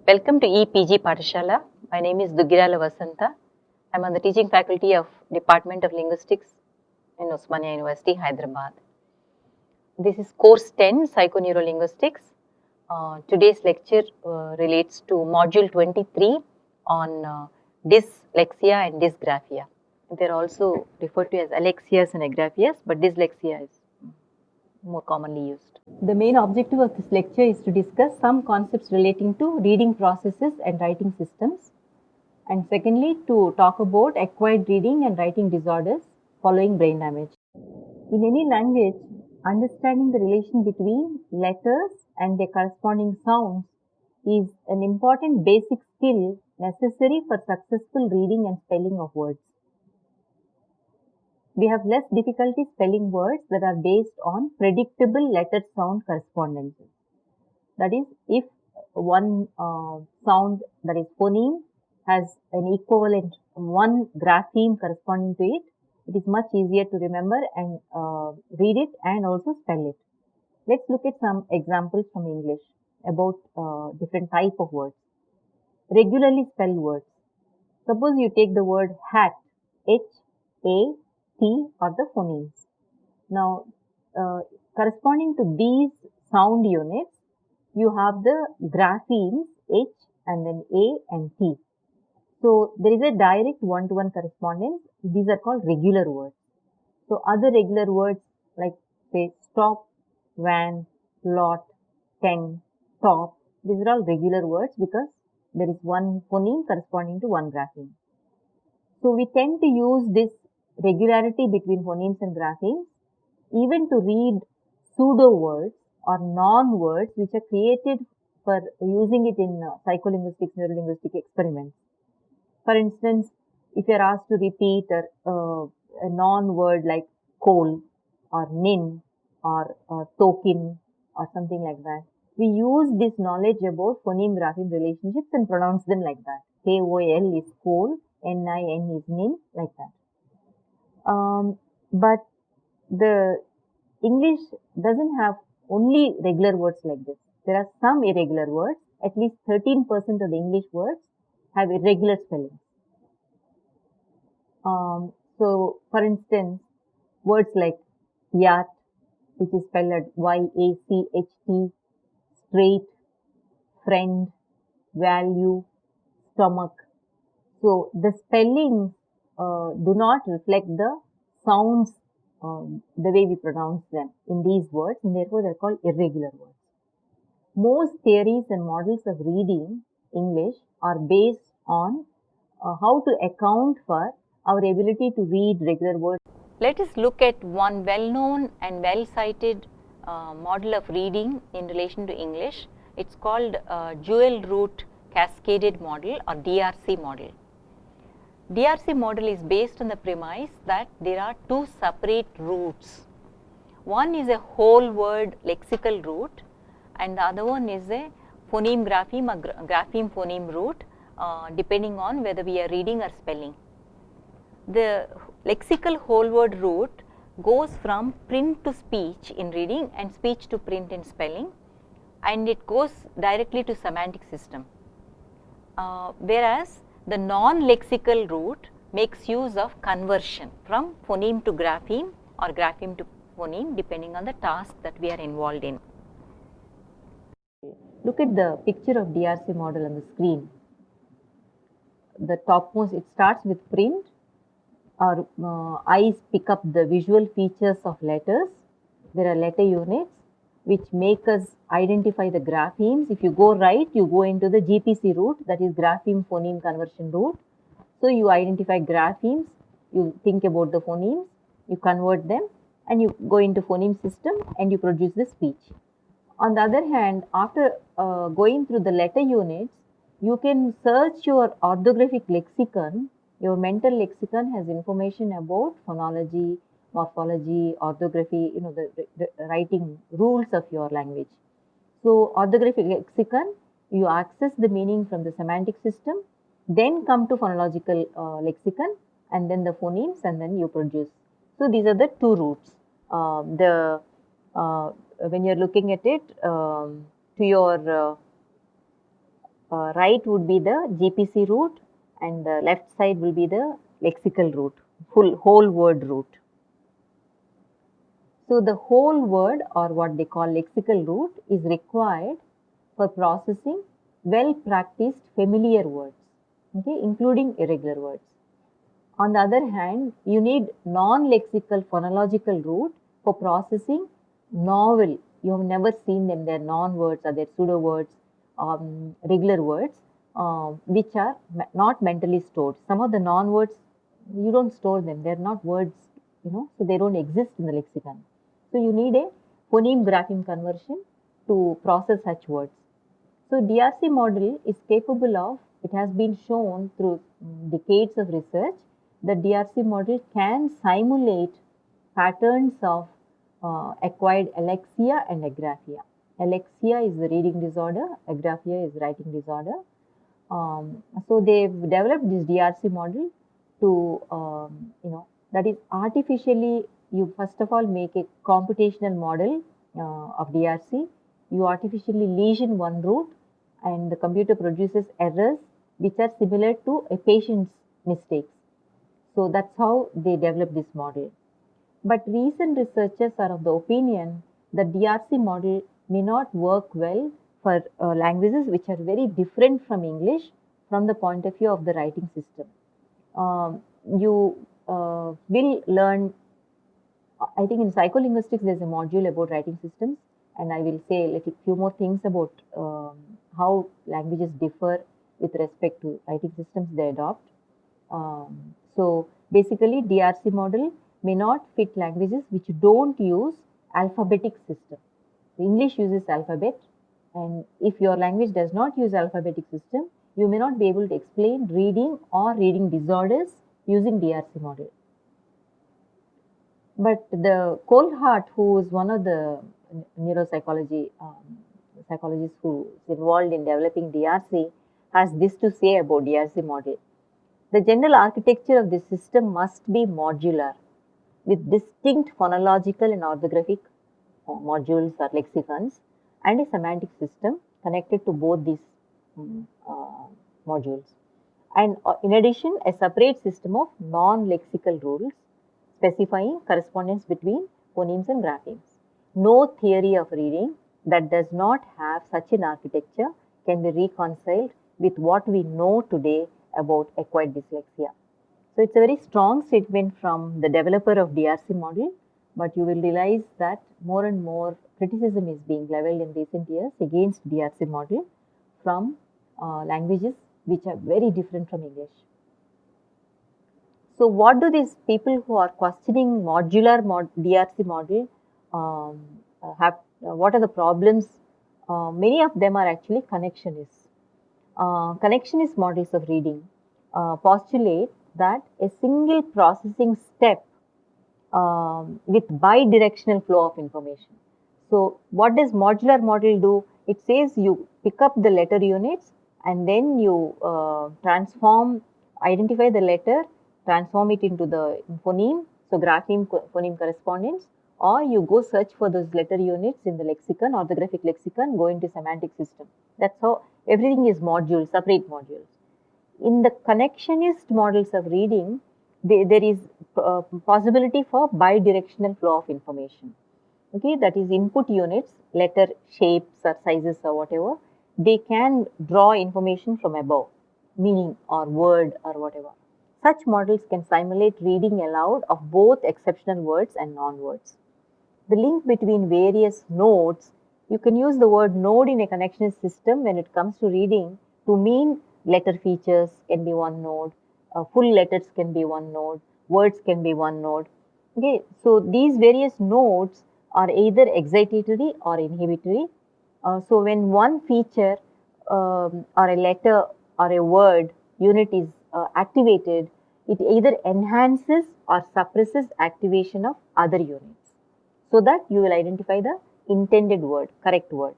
Welcome to EPG Pathshala. My name is Dugirala Vasanta. I am on the teaching faculty of Department of Linguistics in Osmania University, Hyderabad. This is course 10, Psychoneurolinguistics. Today's lecture relates to module 23 on dyslexia and dysgraphia. They are also referred to as alexias and agraphias, but dyslexia is more commonly used. The main objective of this lecture is to discuss some concepts relating to reading processes and writing systems, and secondly to talk about acquired reading and writing disorders following brain damage. In any language, understanding the relation between letters and their corresponding sounds is an important basic skill necessary for successful reading and spelling of words. We have less difficulty spelling words that are based on predictable letter sound correspondences. That is, if one sound, that is phoneme, has an equivalent one grapheme corresponding to it, it is much easier to remember and read it and also spell it. Let's look at some examples from English about different type of words. Regularly spelled words. Suppose you take the word hat, H-A-T are the phonemes. Now, corresponding to these sound units, you have the graphemes H and then A and T. So, there is a direct one-to-one correspondence. These are called regular words. So, other regular words like say stop, van, lot, ten, top, these are all regular words because there is one phoneme corresponding to one grapheme. So, we tend to use this regularity between phonemes and graphemes even to read pseudo words or non-words which are created for using it in psycholinguistics, neurolinguistic experiments. For instance, if you are asked to repeat a non-word like coal or nin or token or something like that, we use this knowledge about phoneme-grapheme relationships and pronounce them like that. K-O-L is coal, N-I-N is nin, like that. But the English doesn't have only regular words like this. There are some irregular words. At least 13% of the English words have irregular spellings. So, for instance, words like yacht, which is spelled Y-A-C-H-T, straight, friend, value, stomach. So, the spellings do not reflect the sounds the way we pronounce them in these words, and therefore they are called irregular words. Most theories and models of reading English are based on how to account for our ability to read regular words. Let us look at one well-known and well-cited model of reading in relation to English. It's called Dual Root Cascaded Model or DRC model. DRC model is based on the premise that there are two separate roots. One is a whole word lexical root and the other one is a phoneme grapheme or grapheme phoneme root depending on whether we are reading or spelling. The lexical whole word root goes from print to speech in reading and speech to print in spelling, and it goes directly to semantic system. Whereas the non-lexical root makes use of conversion from phoneme to grapheme or grapheme to phoneme depending on the task that we are involved in. Look at the picture of DRC model on the screen. The topmost, it starts with print. Our eyes pick up the visual features of letters. There are letter units which make us identify the graphemes. If you go right, you go into the GPC root, that is grapheme phoneme conversion root. So, you identify graphemes, you think about the phonemes, you convert them and you go into phoneme system and you produce the speech. On the other hand, after going through the letter units, you can search your orthographic lexicon. Your mental lexicon has information about phonology, morphology, orthography, the writing rules of your language. So, orthographic lexicon, you access the meaning from the semantic system, then come to phonological lexicon and then the phonemes and then you produce. So, these are the two roots. When you are looking at it, to your right would be the GPC root and the left side will be the lexical root, whole word root. So the whole word or what they call lexical root is required for processing well practiced familiar words, okay, including irregular words. On the other hand, you need non-lexical phonological root for processing novel. You have never seen them. They're non-words or they're pseudo words, regular words, which are not mentally stored. Some of the non-words, you don't store them. They're not words, so they don't exist in the lexicon. So you need a phoneme grapheme conversion to process such words. So DRC model is capable of, it has been shown through decades of research that DRC model can simulate patterns of acquired alexia and agraphia. Alexia is the reading disorder, agraphia is writing disorder. So they've developed this DRC model to, that is artificially, you first of all make a computational model of DRC. You artificially lesion one root and the computer produces errors which are similar to a patient's mistakes. So that's how they developed this model. But recent researchers are of the opinion that DRC model may not work well for languages which are very different from English from the point of view of the writing system. You will learn, I think in psycholinguistics there's a module about writing systems, and I will say a few more things about how languages differ with respect to writing systems they adopt. So basically DRC model may not fit languages which don't use alphabetic system. English uses alphabet, and if your language does not use alphabetic system, you may not be able to explain reading or reading disorders using DRC model. But the Kohlhart, who is one of the neuropsychology psychologists who is involved in developing DRC, has this to say about DRC model. The general architecture of this system must be modular with distinct phonological and orthographic modules or lexicons and a semantic system connected to both these modules. And in addition, a separate system of non-lexical rules specifying correspondence between phonemes and graphemes. No theory of reading that does not have such an architecture can be reconciled with what we know today about acquired dyslexia. So it's a very strong statement from the developer of DRC model, but you will realize that more and more criticism is being leveled in recent years against DRC model from languages which are very different from English. So what do these people who are questioning modular DRC model have? What are the problems? Many of them are actually connectionists. Connectionist models of reading postulate that a single processing step with bidirectional flow of information. So what does modular model do? It says you pick up the letter units and then you identify the letter, transform it into the phoneme, so grapheme phoneme correspondence, or you go search for those letter units in the lexicon, orthographic lexicon, go into semantic system. That's how everything is modules, separate modules. In the connectionist models of reading, there is possibility for bidirectional flow of information. Okay, that is input units, letter shapes or sizes or whatever, they can draw information from above, meaning or word or whatever. Such models can simulate reading aloud of both exceptional words and non-words. The link between various nodes, you can use the word node in a connectionist system when it comes to reading to mean letter features can be one node, full letters can be one node, words can be one node. Okay, so these various nodes are either excitatory or inhibitory. So when one feature or a letter or a word unit is activated, it either enhances or suppresses activation of other units, so that you will identify the intended word, correct word.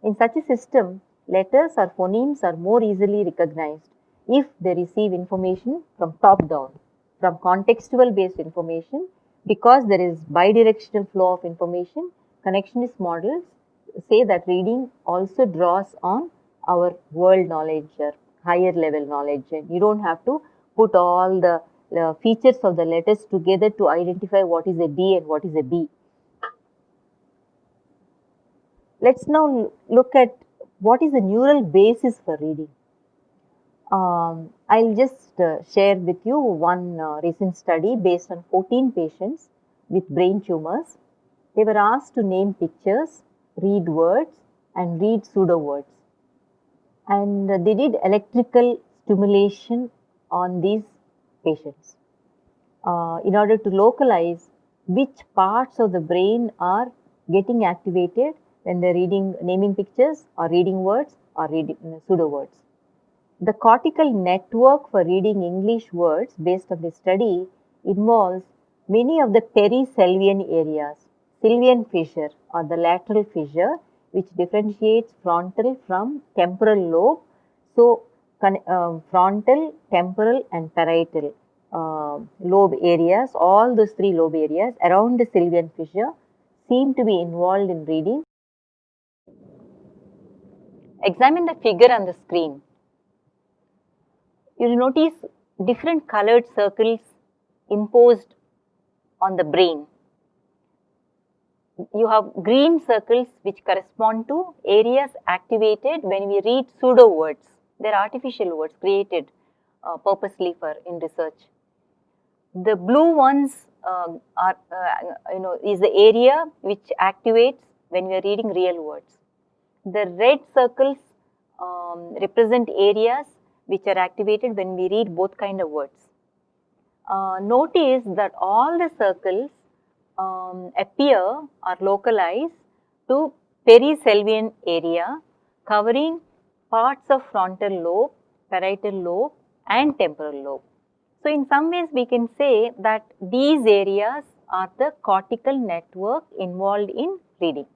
In such a system, letters or phonemes are more easily recognized if they receive information from top down, from contextual based information. Because there is bidirectional flow of information, connectionist models say that reading also draws on our world knowledge or higher level knowledge. And you don't have to put all the features of the letters together to identify what is a D and what is a B. Let's now look at what is the neural basis for reading. I'll just share with you one recent study based on 14 patients with brain tumors. They were asked to name pictures, read words, and read pseudo words. And they did electrical stimulation on these patients in order to localize which parts of the brain are getting activated when they're reading, naming pictures, or reading words, or reading pseudo words. The cortical network for reading English words based on this study involves many of the perisylvian areas, Sylvian fissure or the lateral fissure, which differentiates frontal from temporal lobe. So, frontal, temporal and parietal lobe areas, all those three lobe areas around the Sylvian fissure seem to be involved in reading. Examine the figure on the screen. You will notice different colored circles imposed on the brain. You have green circles which correspond to areas activated when we read pseudo words. They are artificial words created purposely for in research. The blue ones are is the area which activates when we are reading real words. The red circles represent areas which are activated when we read both kind of words. Notice that all the circles appear or localize to perisylvian area covering parts of frontal lobe, parietal lobe and temporal lobe. So, in some ways we can say that these areas are the cortical network involved in reading.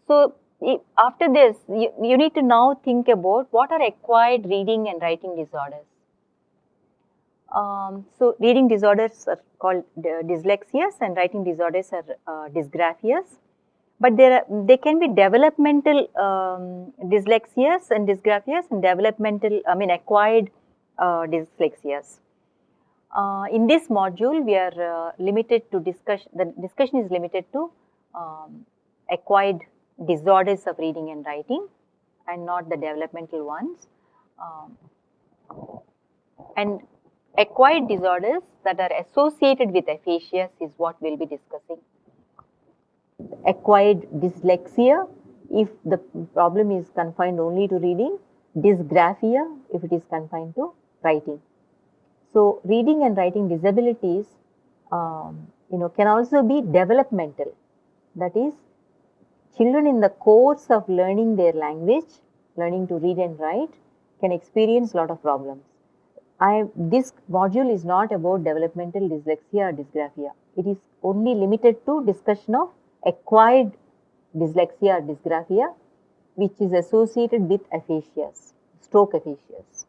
So, after this you need to now think about what are acquired reading and writing disorders. So, reading disorders are called dyslexias and writing disorders are dysgraphias. But they can be developmental dyslexias and dysgraphias and developmental, acquired dyslexias. In this module, we are limited to the discussion is limited to acquired disorders of reading and writing and not the developmental ones. And acquired disorders that are associated with aphasias is what we will be discussing. Acquired dyslexia if the problem is confined only to reading, dysgraphia if it is confined to writing. So, reading and writing disabilities can also be developmental, that is children in the course of learning their language, learning to read and write can experience lot of problems. This module is not about developmental dyslexia or dysgraphia. It is only limited to discussion of acquired dyslexia or dysgraphia, which is associated with aphasias, stroke aphasias.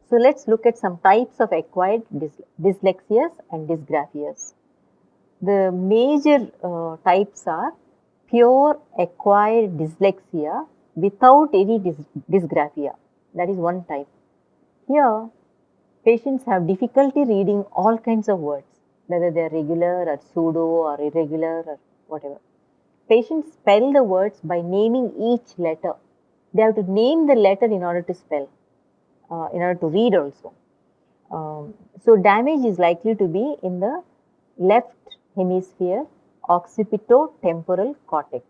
So, let us look at some types of acquired dyslexias and dysgraphias. The major types are pure acquired dyslexia without any dysgraphia, that is one type. Here, patients have difficulty reading all kinds of words, whether they are regular or pseudo or irregular or whatever. Patients spell the words by naming each letter. They have to name the letter in order to spell, in order to read also. So, damage is likely to be in the left hemisphere occipito-temporal cortex.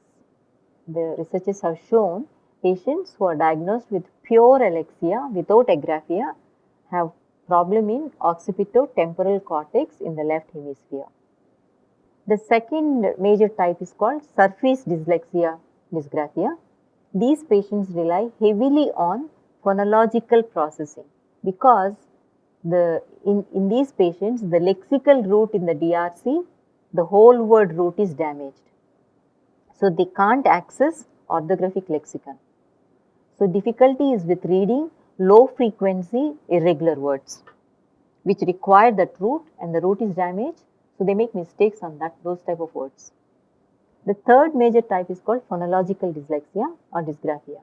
The researchers have shown patients who are diagnosed with pure alexia without agraphia have problem in occipito-temporal cortex in the left hemisphere. The second major type is called surface dyslexia dysgraphia. These patients rely heavily on phonological processing because in these patients the lexical root in the DRC, the whole word root is damaged. So, they can't access orthographic lexicon. So, difficulty is with reading low frequency irregular words which require that root and the root is damaged. So, they make mistakes on those type of words. The third major type is called phonological dyslexia or dysgraphia.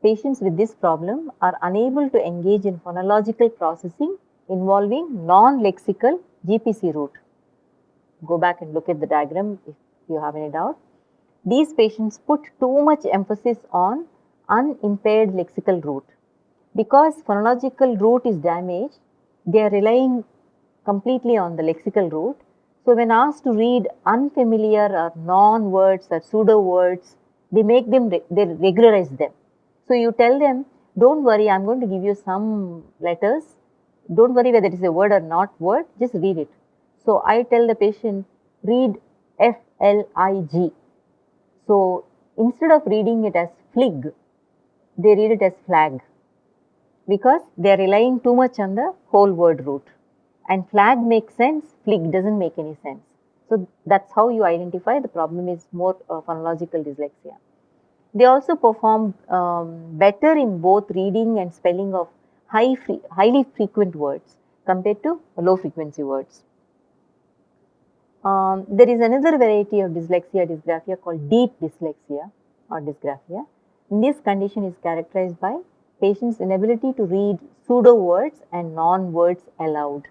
Patients with this problem are unable to engage in phonological processing involving non-lexical GPC route. Go back and look at the diagram if you have any doubt. These patients put too much emphasis on unimpaired lexical route. Because phonological route is damaged, they are relying completely on the lexical route. So, when asked to read unfamiliar or non-words or pseudo words, they regularize them. So, you tell them, don't worry, I am going to give you some letters. Don't worry whether it is a word or not word, just read it. So, I tell the patient, read FLIG. So, instead of reading it as flig, they read it as flag because they are relying too much on the whole word root. And flag makes sense, flig doesn't make any sense. So, that's how you identify the problem is more phonological dyslexia. They also perform better in both reading and spelling of highly frequent words compared to low frequency words. There is another variety of dyslexia, dysgraphia called deep dyslexia or dysgraphia. This condition is characterized by patients' inability to read pseudo words and non-words aloud.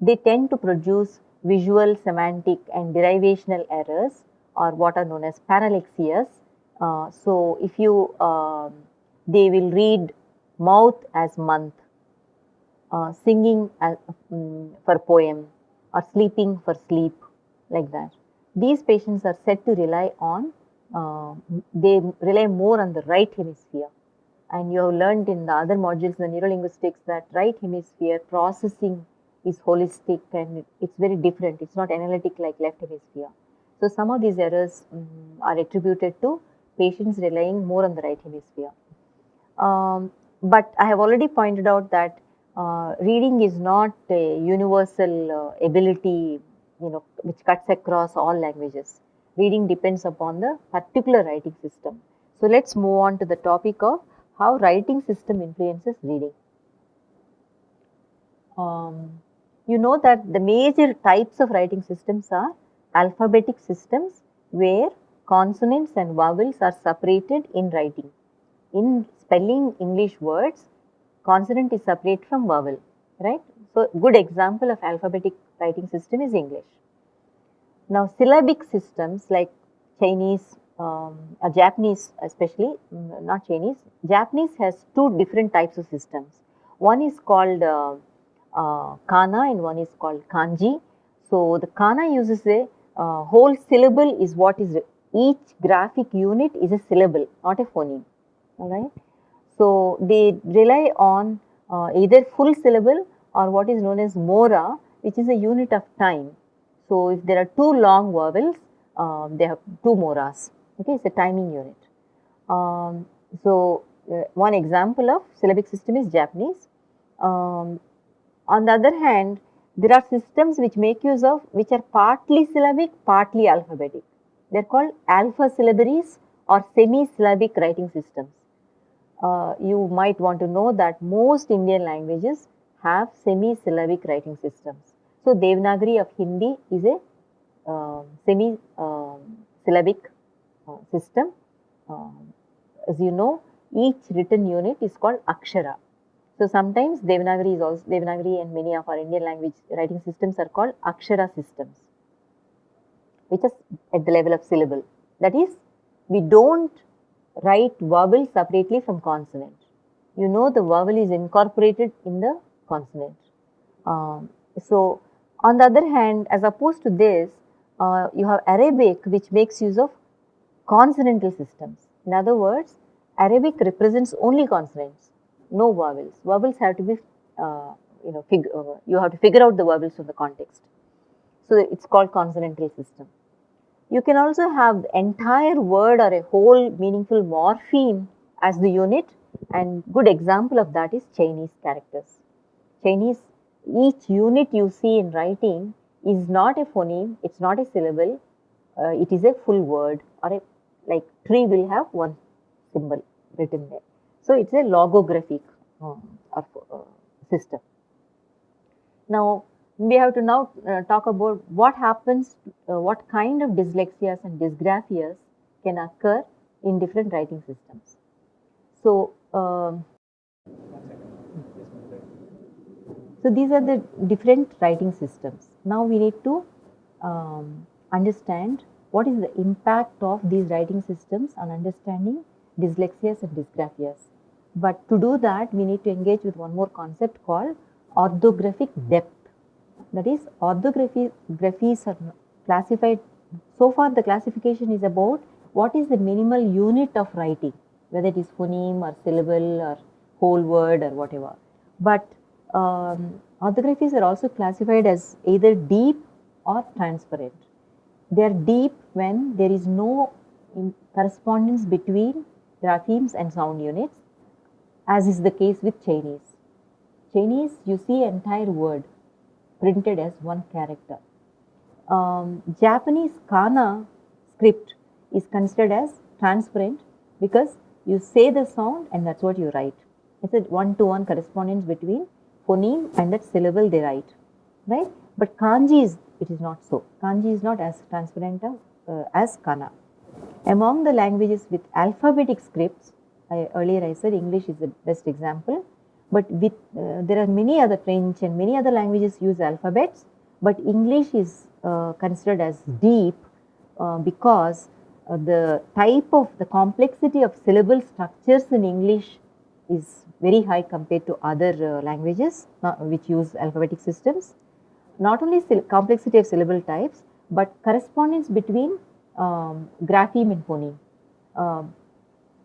They tend to produce visual, semantic and derivational errors or what are known as parallaxias. So, if you, they will read mouth as month, singing as, for poem or sleeping for sleep, like that. These patients are said to rely on, they rely more on the right hemisphere. And you have learned in the other modules in the neurolinguistics that right hemisphere processing is holistic and it's very different. It's not analytic like left hemisphere. So, some of these errors are attributed to patients relying more on the right hemisphere. But I have already pointed out that reading is not a universal ability, which cuts across all languages. Reading depends upon the particular writing system. So, let us move on to the topic of how writing system influences reading. You know that the major types of writing systems are alphabetic systems where consonants and vowels are separated in writing. In spelling English words, consonant is separate from vowel, right? So, good example of alphabetic writing system is English. Now, syllabic systems like Chinese, Japanese especially, not Chinese, Japanese has two different types of systems. One is called kana and one is called kanji. So, the kana uses a whole syllable is what is, each graphic unit is a syllable, not a phoneme, alright. So, they rely on either full syllable or what is known as mora, which is a unit of time. So, if there are two long vowels, they have two moras, okay, it's a timing unit. One example of syllabic system is Japanese. On the other hand, there are systems which make use of, which are partly syllabic, partly alphabetic. They are called alpha syllabaries or semi-syllabic writing systems. You might want to know that most Indian languages have semi-syllabic writing systems. So, Devanagari of Hindi is a semi-syllabic system. As you know, each written unit is called Akshara. So, sometimes Devanagari is also, Devanagari and many of our Indian language writing systems are called Akshara systems, which is at the level of syllable. That is, we don't write vowel separately from consonant. You know the vowel is incorporated in the consonant. So, on the other hand, as opposed to this, you have Arabic which makes use of consonantal systems. In other words, Arabic represents only consonants, no vowels. Vowels have to be, you have to figure out the vowels from the context. So, it is called consonantal system. You can also have the entire word or a whole meaningful morpheme as the unit, and good example of that is Chinese characters. Chinese, each unit you see in writing is not a phoneme, it is not a syllable, it is a full word, or a, like tree will have one symbol written there. So, it is a logographic system. Now, We have to now talk about what happens, what kind of dyslexias and dysgraphias can occur in different writing systems. So, so these are the different writing systems. Now we need to understand what is the impact of these writing systems on understanding dyslexias and dysgraphias. But to do that, we need to engage with one more concept called orthographic depth. That is, orthographies are classified. So far, the classification is about what is the minimal unit of writing, whether it is phoneme or syllable or whole word or whatever. But orthographies are also classified as either deep or transparent. They are deep when there is no correspondence between graphemes and sound units, as is the case with Chinese. Chinese, you see entire word printed as one character. Japanese kana script is considered as transparent because you say the sound and that's what you write. It's a one-to-one correspondence between phoneme and that syllable they write, right? But kanji it is not so. Kanji is not as transparent as kana. Among the languages with alphabetic scripts, earlier I said English is the best example, but with there are many other French and many other languages use alphabets, but English is considered as deep because the type of the complexity of syllable structures in English is very high compared to other languages which use alphabetic systems. Not only complexity of syllable types, but correspondence between grapheme and phoneme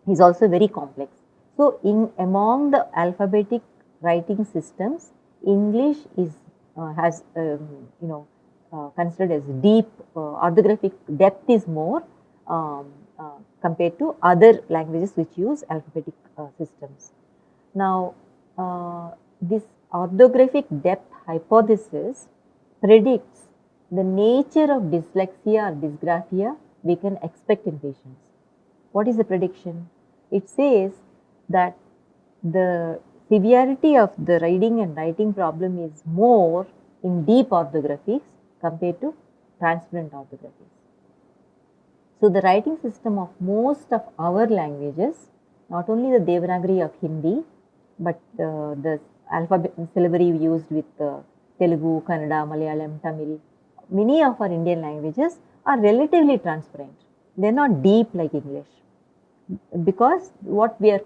is also very complex. So, among the alphabetic writing systems, English is has considered as deep. Orthographic depth is more compared to other languages which use alphabetic systems. Now, this orthographic depth hypothesis predicts the nature of dyslexia or dysgraphia we can expect in patients. What is the prediction? It says that the severity of the reading and writing problem is more in deep orthographies compared to transparent orthographies. So, the writing system of most of our languages, not only the Devanagari of Hindi, but the alphabet syllabary used with Telugu, Kannada, Malayalam, Tamil, many of our Indian languages are relatively transparent. They are not deep like English, because what we are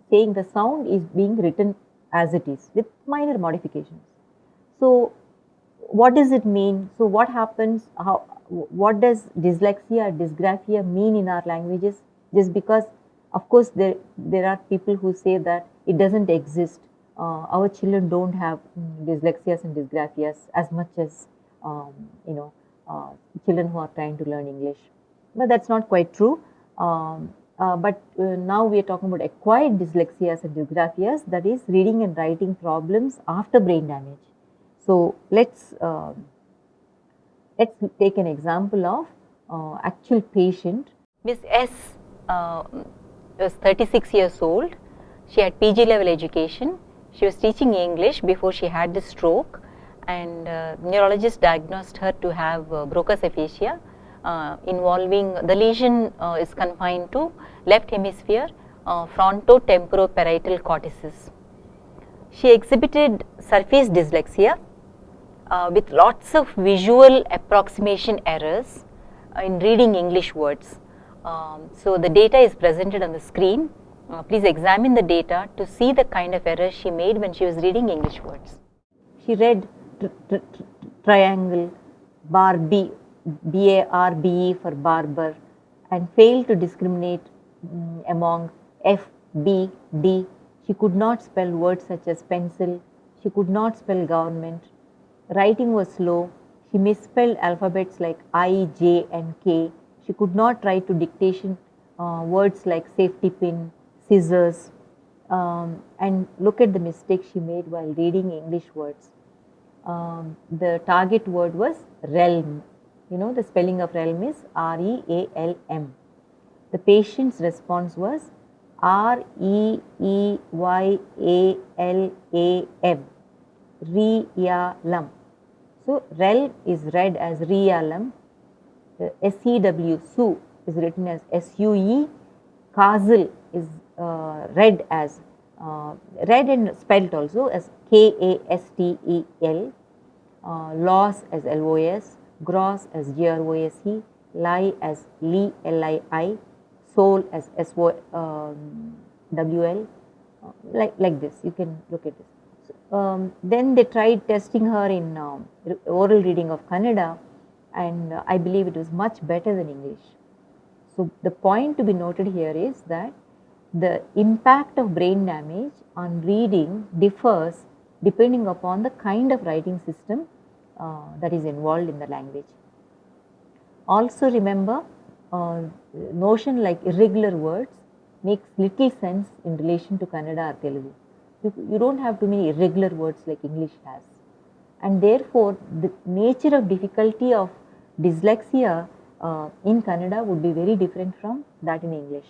saying, the sound is being written as it is with minor modifications. So, what does it mean? So, what happens? What does dyslexia or dysgraphia mean in our languages? Just because, of course, there are people who say that it doesn't exist. Our children don't have dyslexias and dysgraphias as much as children who are trying to learn English. But that's not quite true. But now we are talking about acquired dyslexias and dysgraphias, that is reading and writing problems after brain damage. So, let's take an example of actual patient. Miss S was 36 years old. She had PG level education. She was teaching English before she had the stroke, and neurologist diagnosed her to have Broca's aphasia. Involving the lesion is confined to left hemisphere frontotemporoparietal cortices. She exhibited surface dyslexia with lots of visual approximation errors in reading English words. So, the data is presented on the screen. Please examine the data to see the kind of errors she made when she was reading English words. She read triangle, Barbie, B-A-R-B-E for barber, and failed to discriminate among F, B, D. She could not spell words such as pencil. She could not spell government. Writing was slow. She misspelled alphabets like I, J and K. She could not write to dictation words like safety pin, scissors, and look at the mistake she made while reading English words. The target word was realm. You know, the spelling of realm is R-E-A-L-M. The patient's response was R-E-E-Y-A-L-A-M, Realam. So rel is read as realum, SEW, Su is written as SUE, castle is read as read and spelled also as KASTEL, loss as LOS, gross as GROSE, lie as LII, soul as SOWL, like this. You can look at this. Then they tried testing her in oral reading of Kannada, and I believe it was much better than English. So the point to be noted here is that the impact of brain damage on reading differs depending upon the kind of writing system that is involved in the language. Also remember, notion like irregular words makes little sense in relation to Kannada or Telugu. You don't have too many irregular words like English has. And therefore, the nature of difficulty of dyslexia in Kannada would be very different from that in English.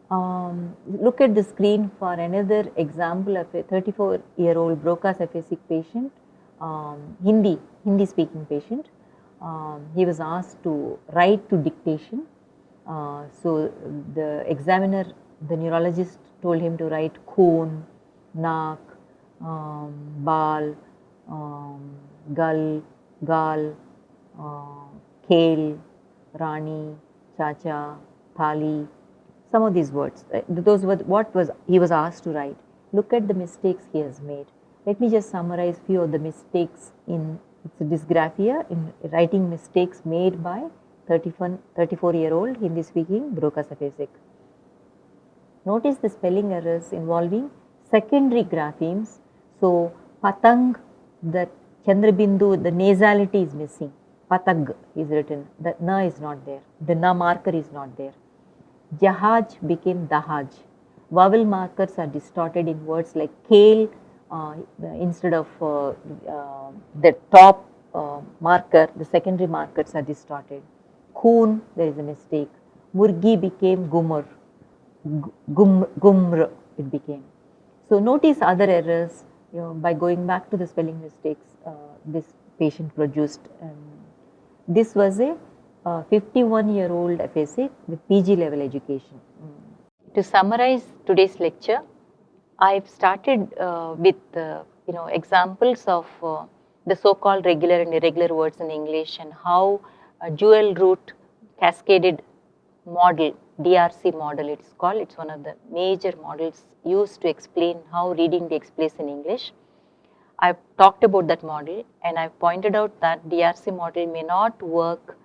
Look at the screen for another example of a 34-year-old Broca's aphasic patient, Hindi speaking patient. He was asked to write to dictation. So the examiner, the neurologist told him to write Khoon, Naak, Bal, Gal, Gal, Khel, Rani, Chacha, Thali, some of these words. Those were what he was asked to write. Look at the mistakes he has made. Let me just summarize few of the mistakes in dysgraphia, in writing mistakes made by 34-year-old Hindi speaking Broca's aphasic. Notice the spelling errors involving secondary graphemes. So patang, the Chandrabindu, the nasality is missing. Patag is written, the na is not there, the na marker is not there. Jahaj became dahaj. Vowel markers are distorted in words like kale, instead of the top marker, the secondary markers are distorted. Khoon, there is a mistake. Murgi became gumr. Gumr it became. So notice other errors, by going back to the spelling mistakes this patient produced. This was a 51-year-old aphasic with PG level education. To summarize today's lecture, I've started with examples of the so-called regular and irregular words in English, and how a dual root cascaded model, DRC model it is called, it's one of the major models used to explain how reading takes place in English. I've talked about that model, and I've pointed out that DRC model may not work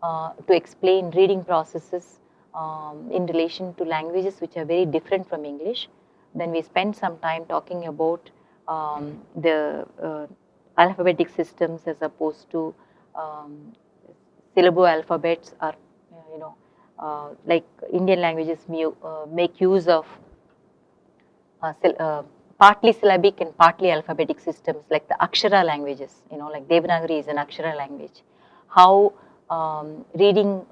to explain reading processes in relation to languages which are very different from English. Then we spent some time talking about the alphabetic systems as opposed to syllable alphabets, or like Indian languages make use of partly syllabic and partly alphabetic systems, like the Akshara languages, like Devanagari is an Akshara language. How reading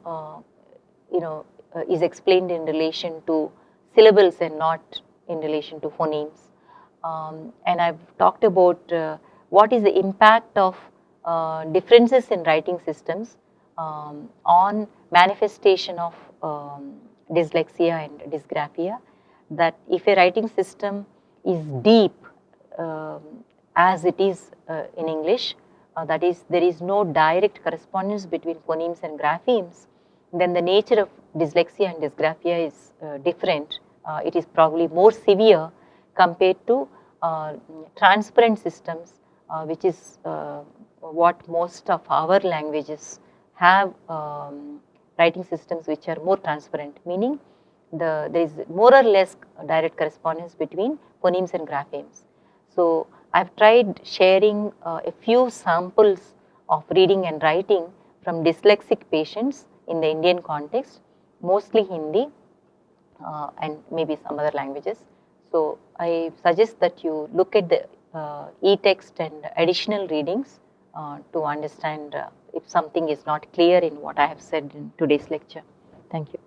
is explained in relation to syllables and not in relation to phonemes. And I've talked about what is the impact of differences in writing systems on manifestation of dyslexia and dysgraphia. That if a writing system is deep as it is in English, that is, there is no direct correspondence between phonemes and graphemes, then the nature of dyslexia and dysgraphia is different. It is probably more severe compared to transparent systems, which is what most of our languages have, writing systems which are more transparent, meaning there is more or less direct correspondence between phonemes and graphemes. So I've tried sharing a few samples of reading and writing from dyslexic patients in the Indian context, mostly Hindi and maybe some other languages. So I suggest that you look at the e-text and additional readings to understand if something is not clear in what I have said in today's lecture. Thank you.